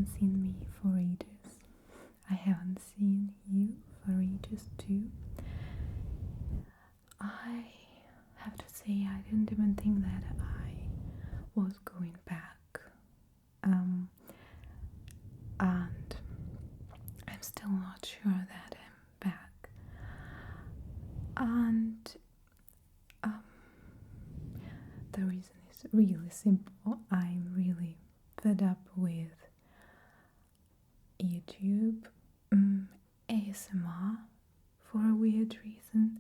haven't seen me for ages. I haven't seen you for ages too. I have to say, I didn't even think that I was going back. And I'm still not sure that I'm back. And the reason is really simple. I'm really fed up with YouTube ASMR for a weird reason,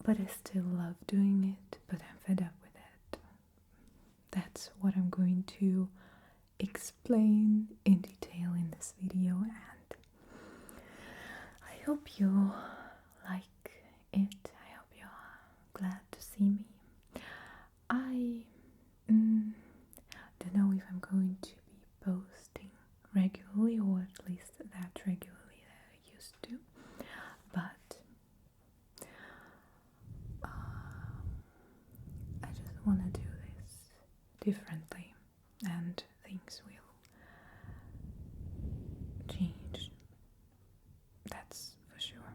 but I still love doing it, but I'm fed up with it. That's what I'm going to explain in detail in this video, and I hope you like it. I hope you're glad to see me. I don't know if I'm going to be posting regularly, or at least that regularly that I used to, but I just want to do this differently, and things will change. That's for sure.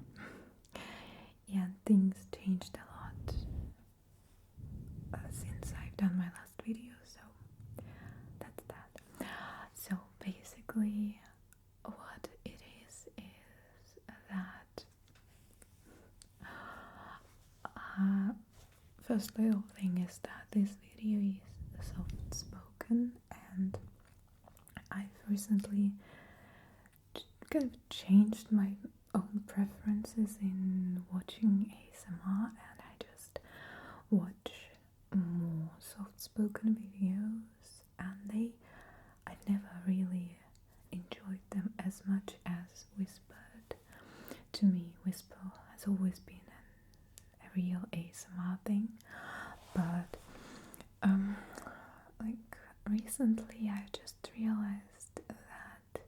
Yeah, things changed a lot since I've done my last video, so that's that. So basically, what it is that first little thing is that this video is soft spoken, and I've recently kind of changed my own preferences in watching ASMR, and I just watch more soft-spoken videos, and I've never really enjoyed them as much as whispered. To me, whisper has always been a real ASMR thing, but like recently I just realized that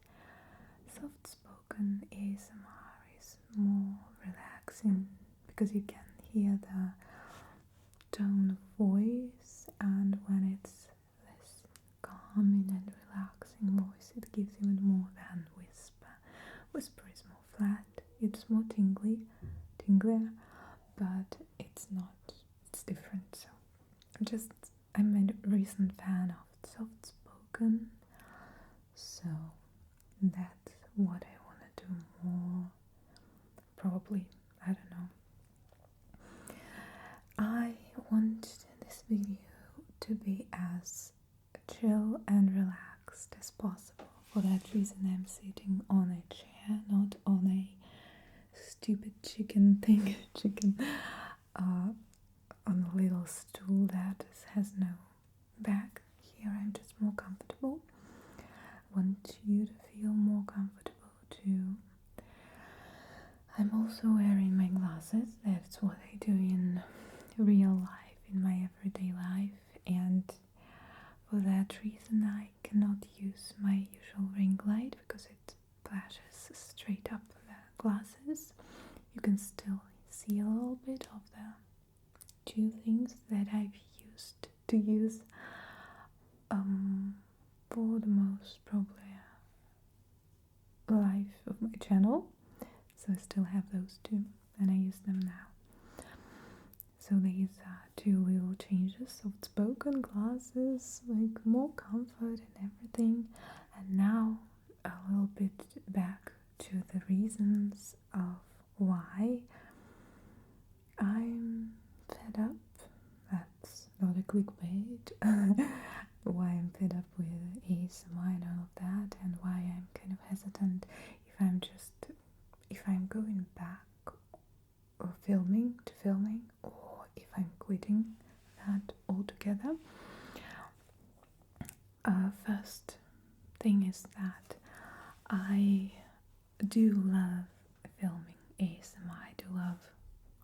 soft-spoken ASMR is more relaxing because you can hear the tone of voice, and when it's this calming and relaxing voice, it gives even more than whisper. Whisper is more flat, it's more tinglier, but it's different. So I'm a recent fan of soft spoken, so that's what I want to do more. Probably, I don't know. I want this video to be as chill and relaxed as possible. For that reason, I'm sitting on a chair, not on a stupid chicken thing, on a little stool that has no back. Here I'm just more comfortable. I want you to feel more comfortable too. I'm also wearing my glasses. That's what I do in real life, in my everyday life, and for that reason I cannot use my usual ring light because it flashes straight up the glasses. You can still see a little bit of the two things that I've used to use for the most probably life of my channel, so I still have those two and I use them now. So these are two little changes: soft spoken glasses, like more comfort and everything, and now a little bit back to the reasons of why I'm fed up. That's not a clickbait. Why I'm fed up with ASMR and all of that, and why I'm kind of hesitant if I'm going back or filming, or if I'm quitting that altogether. First thing is that I do love filming ASMR. I do love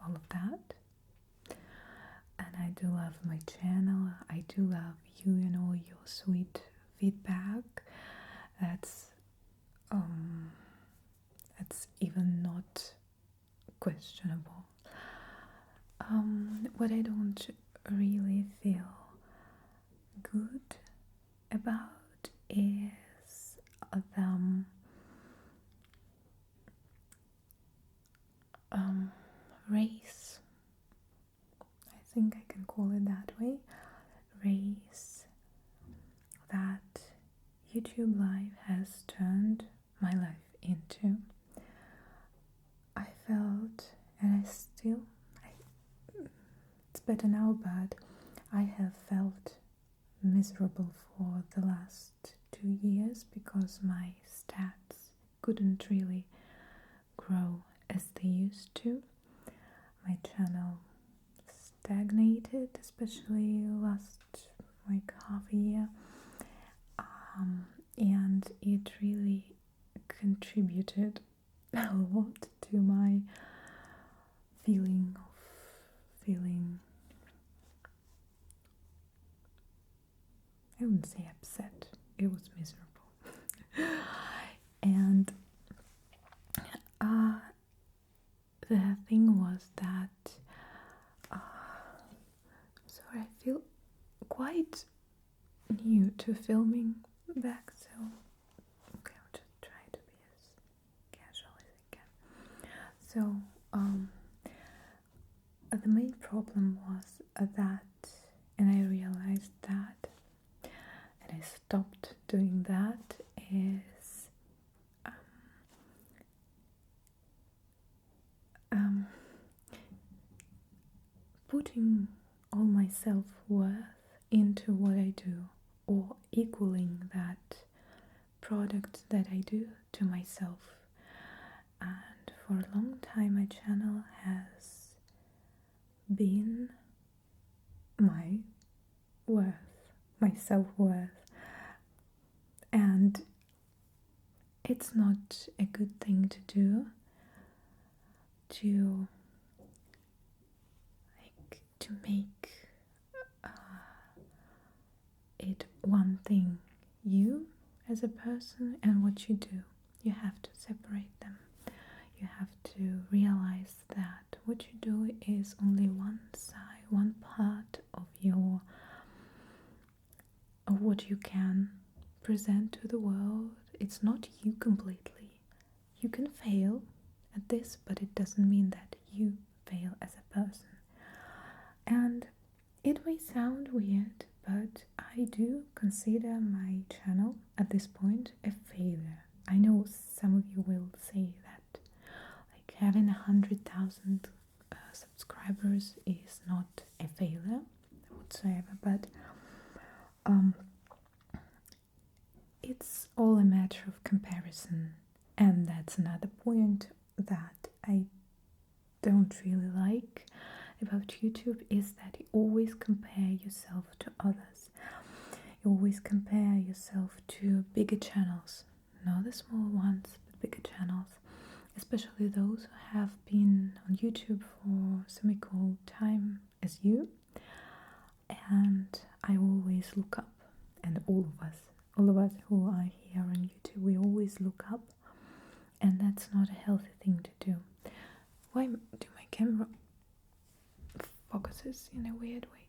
all of that, and I do love my channel. I do love you and all your sweet feedback. That's even not questionable. What I don't really feel good about is the race, I think I can call it that way, race that YouTube Live has turned my life into. I felt, and it's better now, but I have felt miserable for the last 2 years because my stats couldn't really grow as they used to. My channel stagnated, especially last half a year, and it really contributed a lot to my feeling, I wouldn't say upset, it was miserable. And the thing was that sorry, I feel quite new to filming back, so okay, I'll just try to be as casual as I can. So the main problem was that, and I realized that, and I stopped doing that, is putting all my self-worth into what I do, or equaling that product that I do to myself. And for a long time my channel has been my worth, my self-worth, and it's not a good thing to do, to make it one thing, you as a person and what you do. You have to separate them. You have to realize that what you do is only one side, one part of what you can present to the world. It's not you completely. You can fail at this, but it doesn't mean that you fail as a person. And it may sound weird, but I do consider my channel at this point a failure. I know some of you will say that having 100,000 subscribers is not a failure whatsoever, but it's all a matter of comparison, and that's another point that I don't really like about YouTube, is that you always compare yourself to others. You always compare yourself to bigger channels, not the small ones, but bigger channels, especially those who have been on YouTube for some equal time as you. And I always look up, and all of us who are here on YouTube, we always look up, and that's not a healthy thing to do. Why do my camera focuses in a weird way?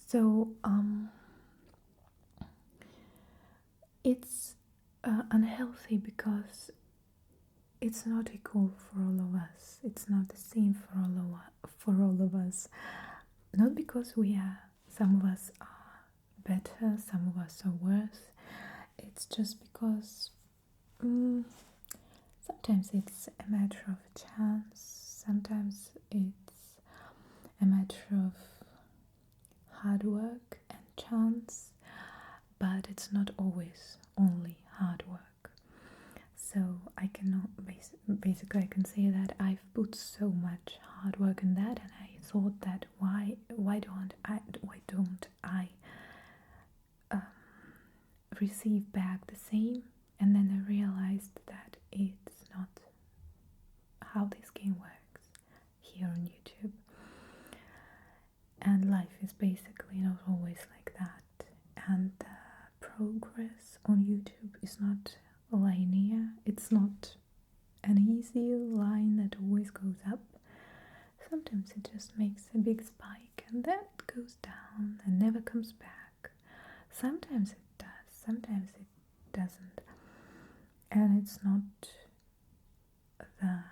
So it's unhealthy because it's not equal for all of us. It's not the same for all of us. Not because some of us are better, some of us are worse. It's just because sometimes it's a matter of chance, sometimes it's a matter of hard work and chance, but it's not always only hard work. So I cannot, basically I can say that I've put so much hard work in that, and I thought that why don't I receive back the same? And then I realized that it's not how this game works here on YouTube, and life is basically not always like that, and the progress on YouTube is not linear. It's not an easy line that always goes up. Sometimes it just makes a big spike and then it goes down and never comes back. Sometimes it does, sometimes it doesn't. and it's not the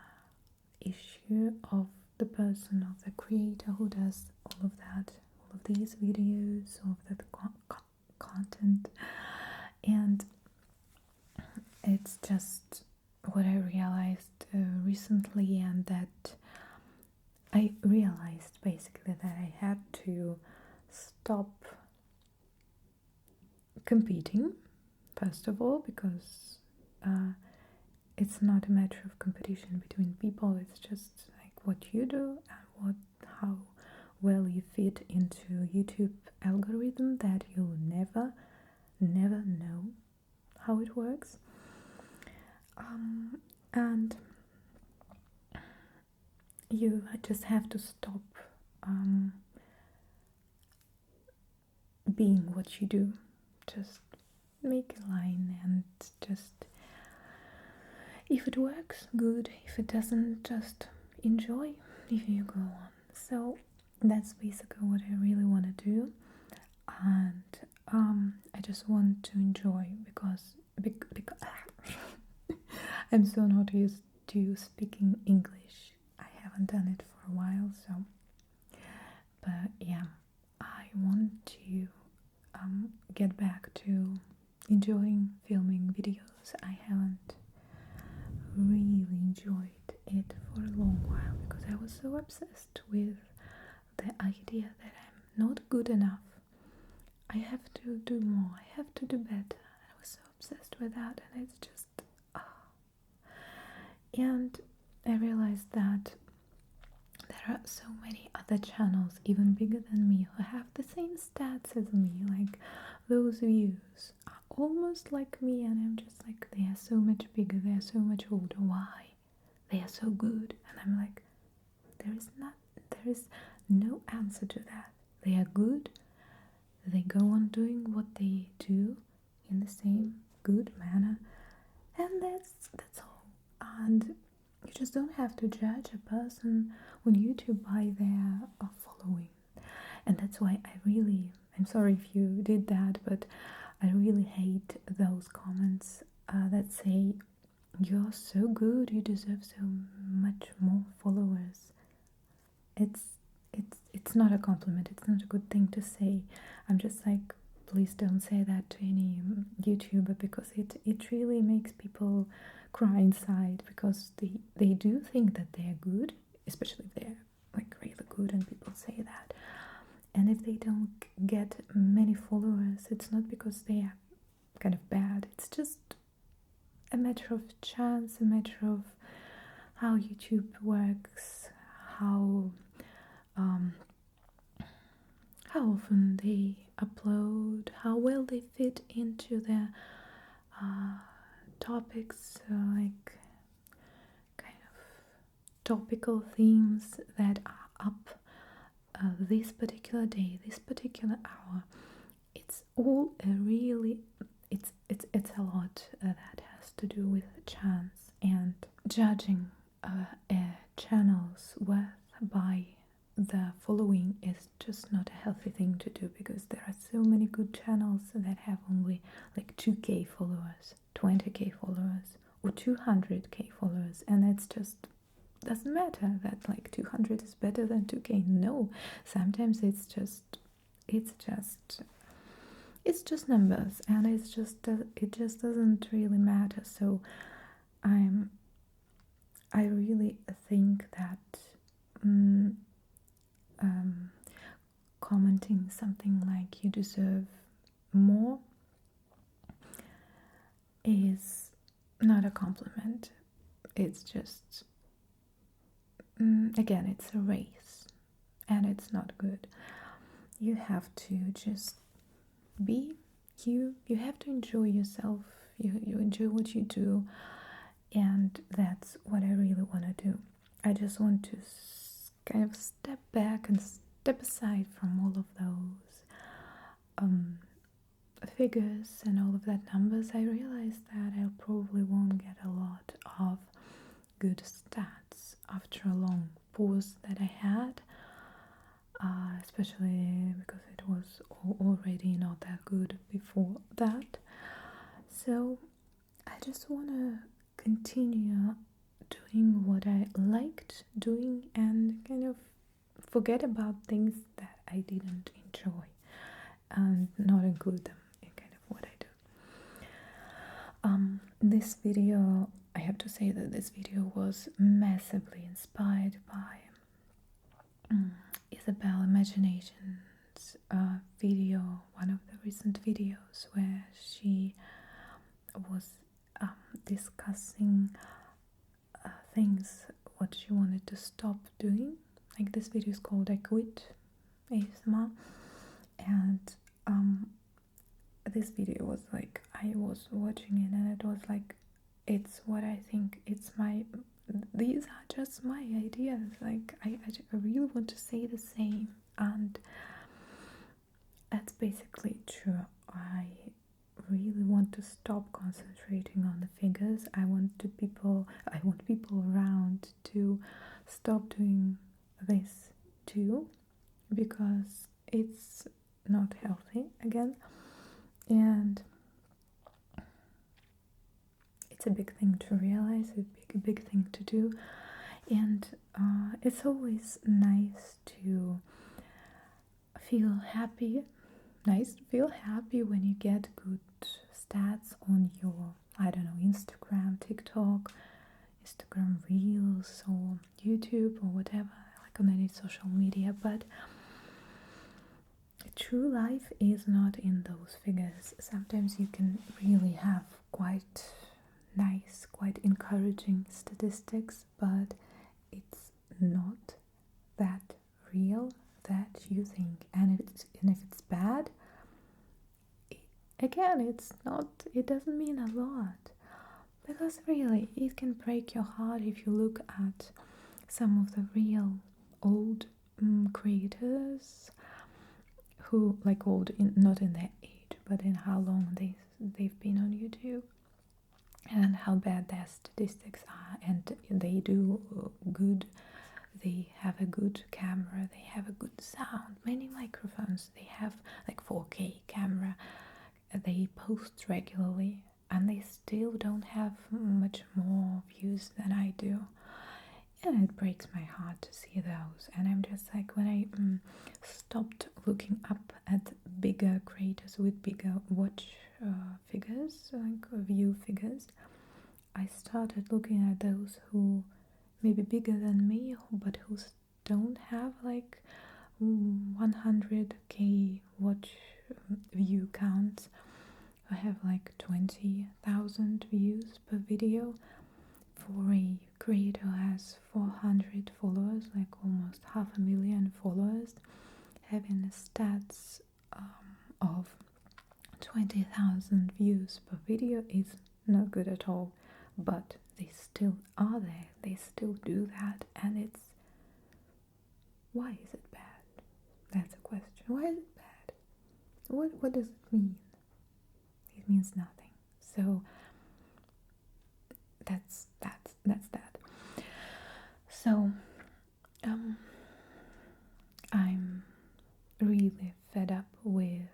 issue of the person, of the creator who does all of that, all of these videos, all of that content. And it's just what I realized recently, and that I realized basically that I had to stop competing, first of all, because it's not a matter of competition between people, it's just like what you do and how well you fit into YouTube algorithm, that you'll never know how it works. And you just have to stop being what you do. Just make a line and just, if it works, good. If it doesn't, just enjoy if you go on. So that's basically what I really want to do, and I just want to enjoy because I'm so not used to speaking English. I haven't done it for a while, so. But yeah, I want to get back to enjoying filming videos. I haven't really enjoyed it for a long while because I was so obsessed with the idea that I'm not good enough. I have to do more, I have to do better. I was so obsessed with that, and it's just and I realized that there are so many other channels even bigger than me who have the same stats as me, like those views are almost like me, and I'm just like, they are so much bigger, they are so much older, why? They are so good. And I'm like, there is no answer to that. They are good, they go on doing what they do in the same good manner, and that's all. And you just don't have to judge a person on YouTube by their following. And that's why I'm sorry if you did that, but I really hate those comments that say, you're so good, you deserve so much more followers. It's not a compliment, it's not a good thing to say. I'm just like, please don't say that to any YouTuber, because it really makes people cry inside, because they do think that they're good, especially if they're like really good and people say that. And if they don't get many followers, it's not because they are kind of bad, it's just a matter of chance, a matter of how YouTube works, how often they upload, how well they fit into their topics, like kind of topical themes that are up this particular day, this particular hour. It's all it's a lot that has to do with chance, and judging a channel's worth by the following is just not a healthy thing to do, because there are so many good channels that have only like 2k followers, 20k followers, or 200k followers, and it's just doesn't matter that like 200 is better than 2k. No, sometimes it's just numbers, and it just doesn't really matter. So I really think that commenting something like you deserve more is not a compliment. It's just again, it's a race, and it's not good. You have to just be you. You have to enjoy yourself. You enjoy what you do, and that's what I really want to do. I just want to kind of step back and step aside from all of those figures and all of that numbers. I realized that I probably won't get a lot of good stats after a long pause that I had, especially because it was already not that good before that. So I just want to continue doing what I liked doing and kind of forget about things that I didn't enjoy and not include them in kind of what I do. This video, I have to say that this video was massively inspired by Isabel Imagination's video, one of the recent videos where she was discussing things what she wanted to stop doing. Like, this video is called I Quit ASMR, and this video was like, I was watching it and it was like, it's what I think, these are just my ideas, like I really want to say the same, and that's basically true. I really want to stop concentrating on the figures. I want people around to stop doing this too, because it's not healthy again, and it's a big thing to realize, a big thing to do, and it's always nice to feel happy. Nice to feel happy when you get good stats on your, I don't know, Instagram, TikTok, Instagram Reels, or YouTube, or whatever, like on any social media, but true life is not in those figures. Sometimes you can really have quite nice, quite encouraging statistics, but it's not that real that you think. And if it's bad, again, it doesn't mean a lot, because really it can break your heart if you look at some of the real old creators who, like, old not in their age, but in how long they've been on YouTube, and how bad their statistics are, and they do good. They have a good camera, they have a good sound, many microphones, they have like 4K camera, they post regularly, and they still don't have much more views than I do. And it breaks my heart to see those. And I'm just like, when I stopped looking up at bigger creators with bigger watch figures, like view figures, I started looking at those who maybe bigger than me, but who don't have like 100k watch view counts. I have like 20,000 views per video. For a creator who has 400 followers, like almost 500,000 followers, having stats of 20,000 views per video is not good at all, but they still are there, they still do that, and it's, why is it bad? That's a question. Why is it bad? What does it mean? It means nothing. So that's that. So I'm really fed up with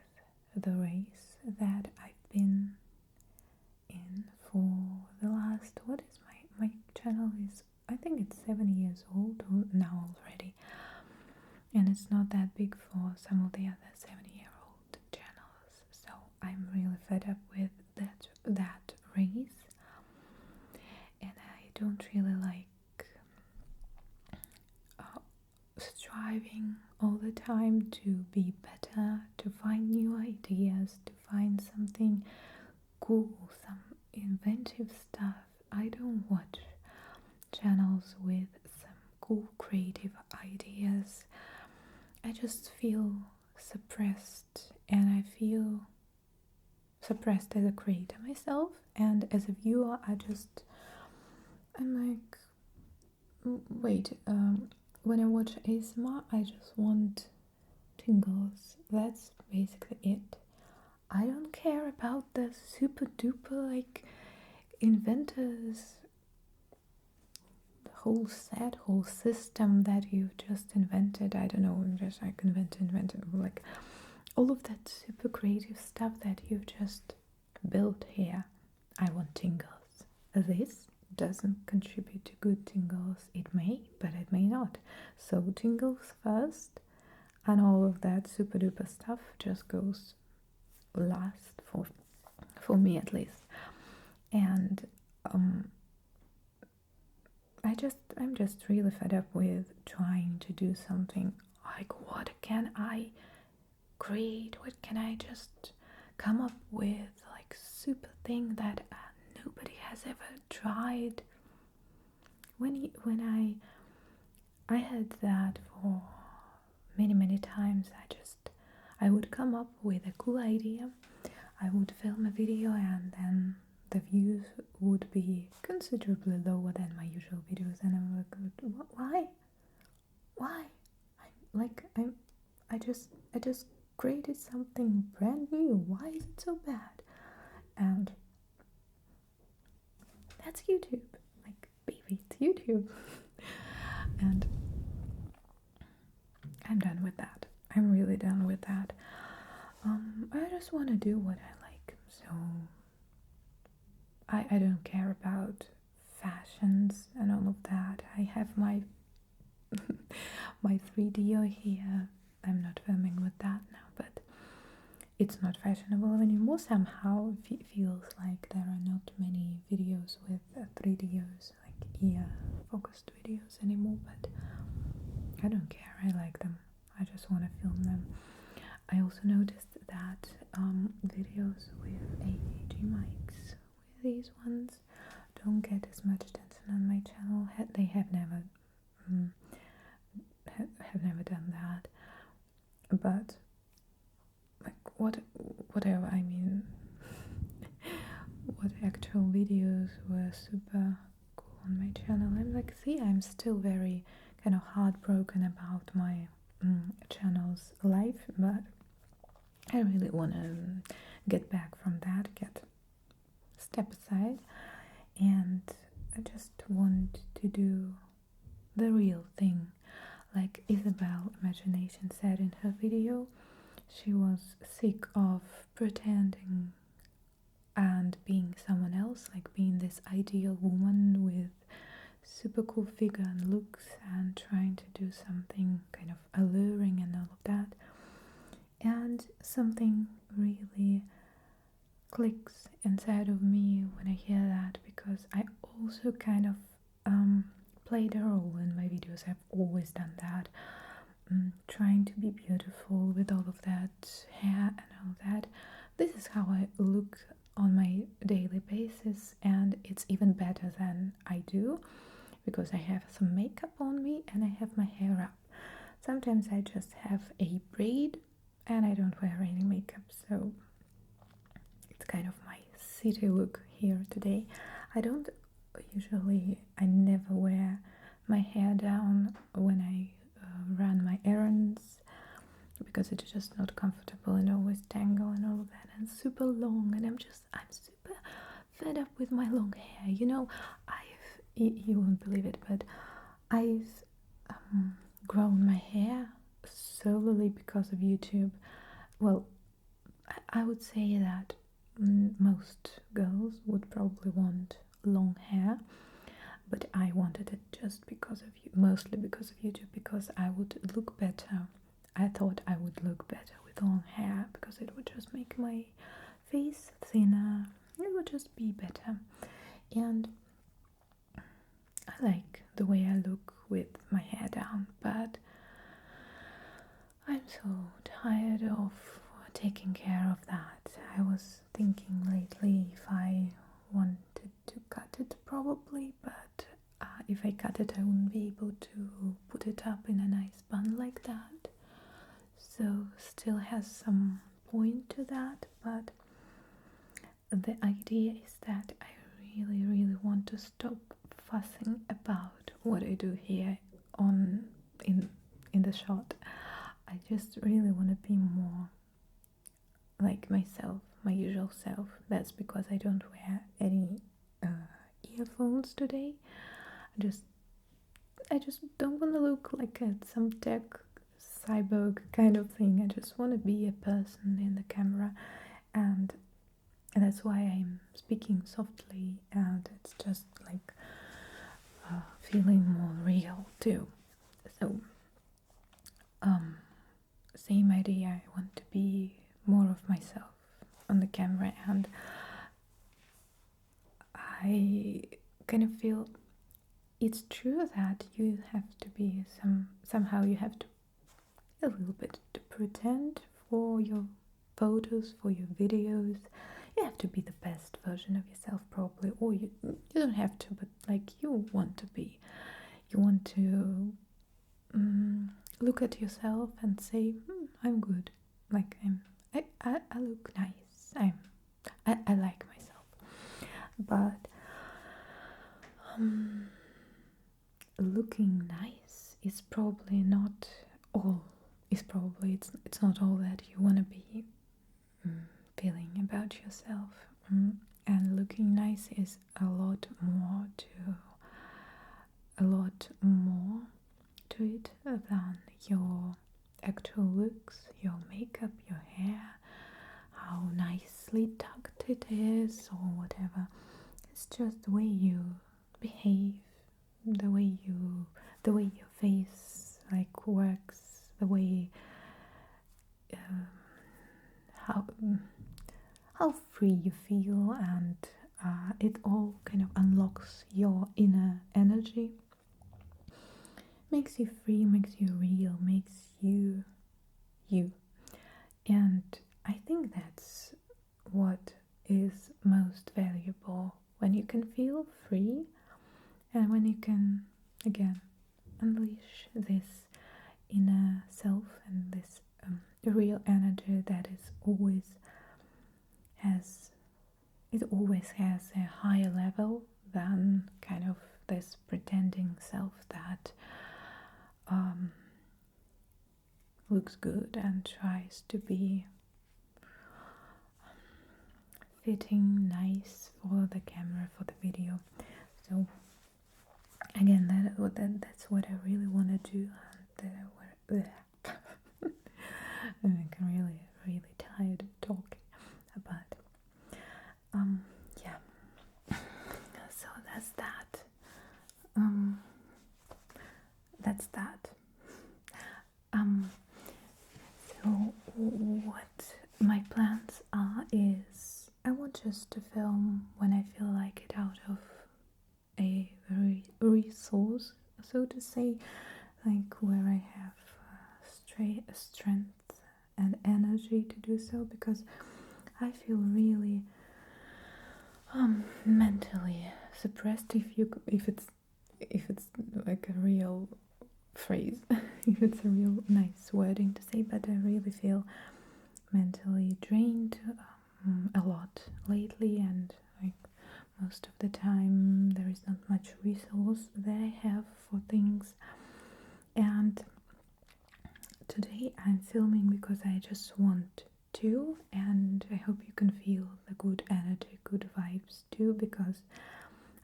the race that I've been in for the last, what is my channel is, I think it's 7 years old now already, and it's not that big for some of the other 7-year-old channels. So I'm really fed up with that race, and I don't really like striving all the time to be better, to find new ideas, to find something cool, some inventive stuff. I don't watch channels with some cool creative ideas. I just feel suppressed, and I feel suppressed as a creator myself, and as a viewer I'm like, wait, when I watch ASMR, I just want tingles. That's basically it. I don't care about the super duper like inventors, the whole system that you've just invented. I don't know, just like invented, like all of that super creative stuff that you've just built here. I want tingles. This doesn't contribute to good tingles. It may, but it may not. So tingles first, and all of that super duper stuff just goes last for me at least. And I'm just really fed up with trying to do something like, what can I create? What can I just come up with, like super thing that nobody has ever tried? When I had that for many times. I would come up with a cool idea, I would film a video, and then the views would be considerably lower than my usual videos, and I'm like, why? I just created something brand new. Why is it so bad? And that's YouTube. Like, baby, it's YouTube. And I'm done with that. I'm really done with that. I just want to do what I like. So I don't care about fashions and all of that. I have my my 3D here. I'm not filming with that now, but it's not fashionable anymore. Somehow it feels like there are not many videos with 3Ds, like ear focused videos anymore, but I don't care. I like them. I just want to film them. I also noticed that videos with AAG mics, with these ones, don't get as much attention on my channel. They have never done that. But like, whatever. I mean, what actual videos were super cool on my channel? I'm like, see, I'm still very kind of heartbroken about my channel's life, but I really want to get back from that, step aside, and I just want to do the real thing. Like Isabel Imagination said in her video, she was sick of pretending and being someone else, like being this ideal woman with super cool figure and looks and trying to do something kind of alluring and all of that. And something really clicks inside of me when I hear that, because I also kind of played a role in my videos. I've always done that, trying to be beautiful with all of that hair and all that. This is how I look on my daily basis, and it's even better than I do, because I have some makeup on me and I have my hair up. Sometimes I just have a braid and I don't wear any makeup, so it's kind of my city look here today. I never wear my hair down when I run my errands, because it's just not comfortable and always tangle and all of that, and super long, and I'm super fed up with my long hair. You know, you won't believe it, but I've grown my hair solely because of YouTube. Well, I would say that most girls would probably want long hair, but I wanted it just because of you, mostly because of YouTube, because I would look better. I thought I would look better with long hair, because it would just make my face thinner. It would just be better. And I like the way I look with my hair down, but I'm so tired of taking care of that. I was thinking lately if I wanted to cut it, probably, but if I cut it I wouldn't be able to put it up in a nice bun like that. So still has some point to that, but the idea is that I really want to stop fussing about what I do here in the shot. I just really want to be more like myself, my usual self. That's because I don't wear any earphones today. I just don't want to look like some tech cyborg kind of thing. I just want to be a person in the camera, and And that's why I'm speaking softly, and it's just like feeling more real too. So, same idea. I want to be more of myself on the camera, and I kind of feel it's true that you have to be somehow you have to a little bit to pretend for your photos, for your videos. You have to be the best version of yourself, probably, or you don't have to, but like you want to be. You want to look at yourself and say, I'm good. Like I look nice. I like myself. But looking nice is probably not all. It's not all that you want to be feeling about yourself. And looking nice is a lot more to it than your actual looks, your makeup, your hair, how nicely tucked it is, or whatever. It's just the way you behave, the way your face like works, the way how free you feel, and it all kind of unlocks your inner energy, makes you free, makes you real, makes you you. And I think that's what is most valuable, when you can feel free and when you can again unleash this inner self and this real energy that is always has a higher level than kind of this pretending self that looks good and tries to be fitting nice for the camera, for the video. So again, that's what I really want to do. I'm really tired of talking, but yeah. So that's that. That's that. So what my plans are is I want just to film when I feel like it, out of a resource, so to say, like where I have strength and energy to do so, because I feel really mentally suppressed, if it's like a real phrase, if it's a real nice wording to say, but I really feel mentally drained a lot lately, and like most of the time there is not much resource that I have for things. And today I'm filming because I just want to, and I hope you can feel the good energy, good vibes too, because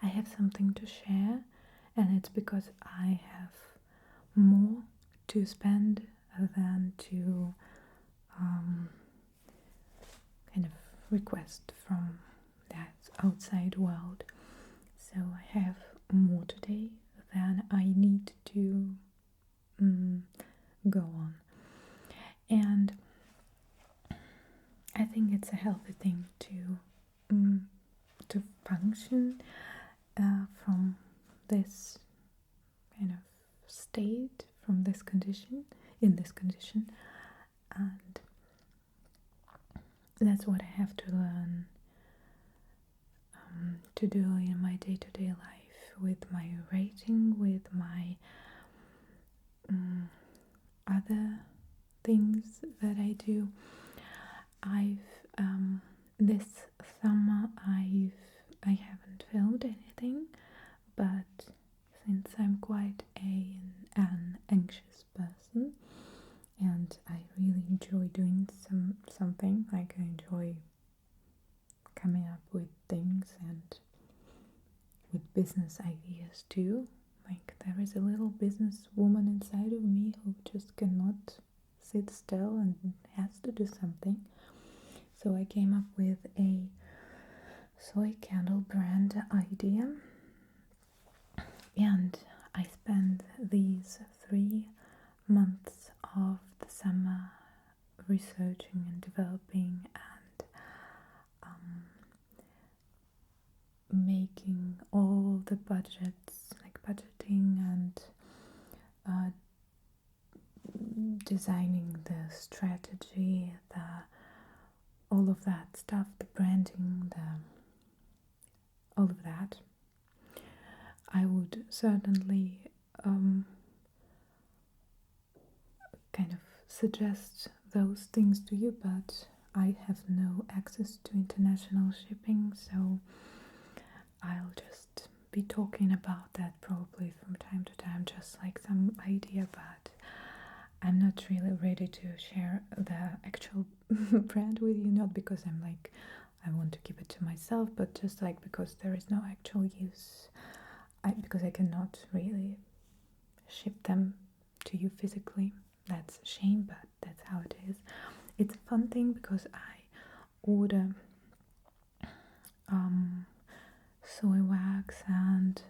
I have something to share, and it's because I have more to spend than to kind of request from that outside world. So I have more today than I need to go on. And I think it's a healthy thing to function from this kind of state, from this condition, in this condition, and that's what I have to learn to do in my day-to-day life, with my writing, with my other things that I do. This summer I haven't filmed anything, but since I'm quite an anxious person, and I really enjoy doing something, like I enjoy coming up with things and with business ideas too. Like there is a little business woman inside of me who just cannot sit still and has to do something. So I came up with a soy candle brand idea, and I spent these 3 months of the summer researching and developing and making all the budgets, like budgeting and designing the strategy, all of that stuff, the branding, all of that. I would certainly kind of suggest those things to you, but I have no access to international shipping, so I'll just be talking about that probably from time to time, just like some idea, but I'm not really ready to share the actual brand with you, not because I'm like, I want to keep it to myself, but just like because there is no actual use, because I cannot really ship them to you physically. That's a shame, but that's how it is. It's a fun thing because I order soy wax and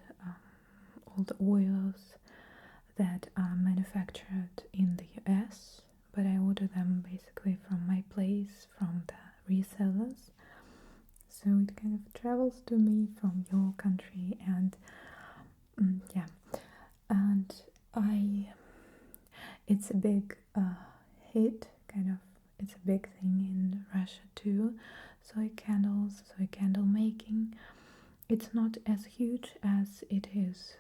all the oils that are manufactured in the US, but I order them basically from my place, from the resellers. So it kind of travels to me from your country, and yeah, and it's a big hit, kind of. It's a big thing in Russia too. Soy candles, soy candle making. It's not as huge as it is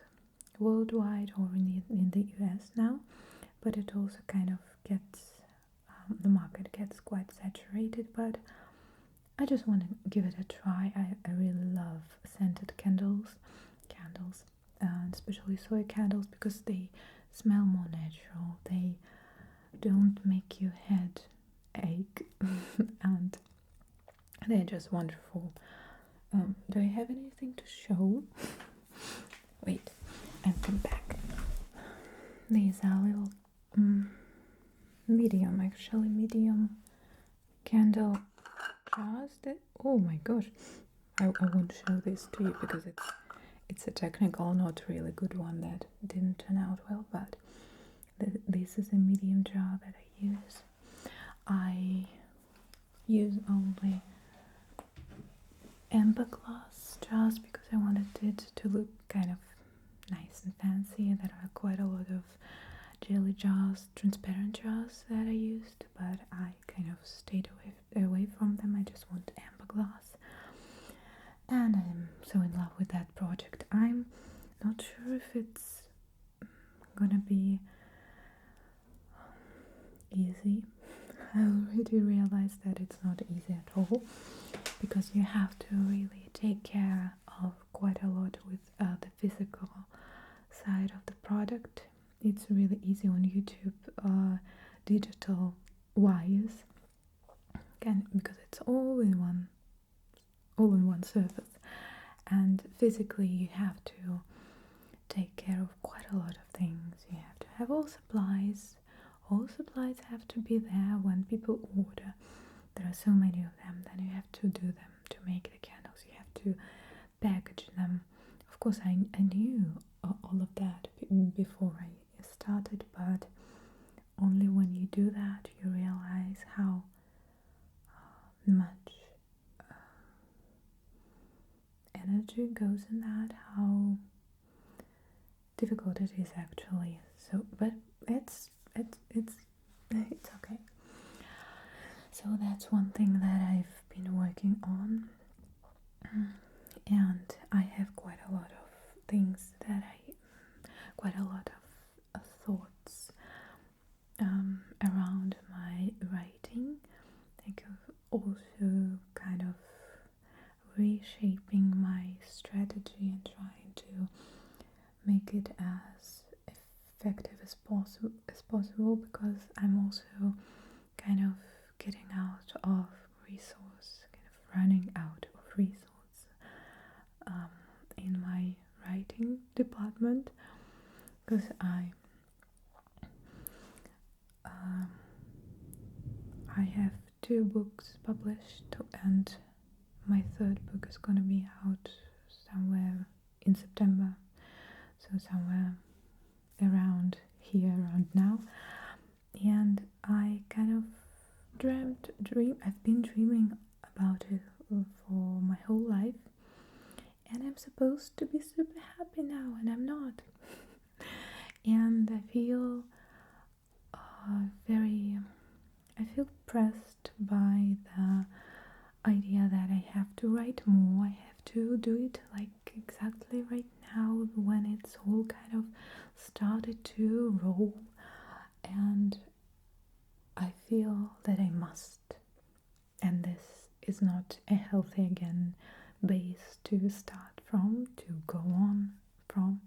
worldwide or in the US now, but it also kind of gets the market gets quite saturated. But I just want to give it a try. I really love scented candles, and especially soy candles, because they smell more natural. They don't make your head ache, and they're just wonderful. Do I have anything to show? Wait, I'll come back. These are little medium candle jars that, oh my gosh, I won't show this to you because it's a technical, not really good one that didn't turn out well, but this is a medium jar that I use. I use only amber glass jars because I wanted it to look kind of nice and fancy. There are quite a lot of jelly jars, transparent jars that I used, but I kind of stayed away from them. I just want amber glass, and I'm so in love with that project. I'm not sure if it's gonna be easy. I already realized that it's not easy at all, because you have to really take care of quite a lot with the physical side of the product. It's really easy on YouTube, digital wise, because it's all in one surface, and physically you have to take care of quite a lot of things. You have to have all supplies have to be there when people order. There are so many of them, then you have to do them to make the candles. You have to package them. Of course, I knew all of that before I started, but only when you do that you realize how much energy goes in that, how difficult it is actually. So, but it's okay. So that's one thing that I've been working on, and I have quite a lot of things quite a lot of thoughts around my writing. Like also kind of reshaping my strategy and trying to make it as effective as possible, because I'm also kind of getting out of resource, kind of running out of resource in my writing department, because I have 2 books published and my third book is gonna be out somewhere in September, so somewhere around here, around now. And I kind of I've been dreaming about it for my whole life, and I'm supposed to be super happy now, and I'm not. And I feel I feel pressed by the idea that I have to write more. I have to do it like exactly right now when it's all kind of started to roll, and I feel that I must. And this is not a healthy again base to start from, to go on from.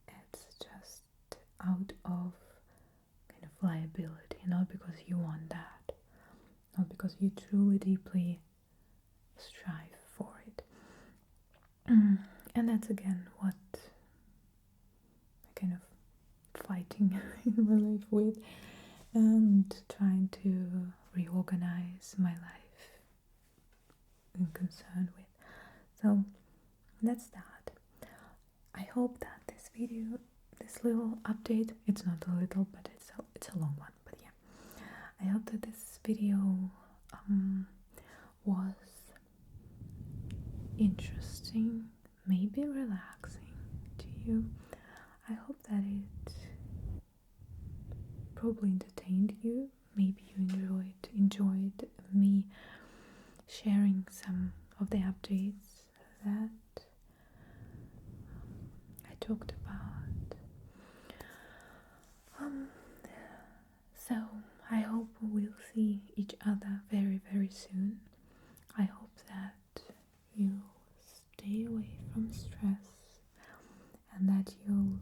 It's just out of kind of liability, not because you want that, not because you truly deeply strive for it. And that's again what I'm kind of fighting in my life with, and trying to reorganize my life in concern with. So that's that. I hope that this video, this little update, it's not a little, but it's a long one, but yeah, I hope that this video was interesting, maybe relaxing to you. I hope that it probably entertained you. Maybe you enjoyed me sharing some of the updates that I talked about. So I hope we'll see each other very, very soon. I hope that you stay away from stress, and that you'll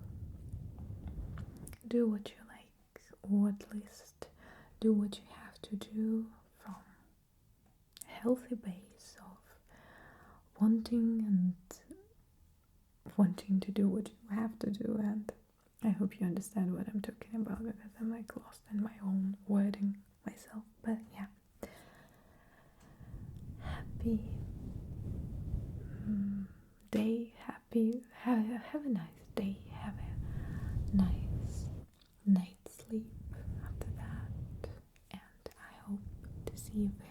do what you like, or at least do what you have to do from a healthy base of wanting to do what you have to do. And I hope you understand what I'm talking about, because I'm like lost in my own wording myself. But yeah, happy day, have a nice day, have a nice night's sleep after that, and I hope to see you very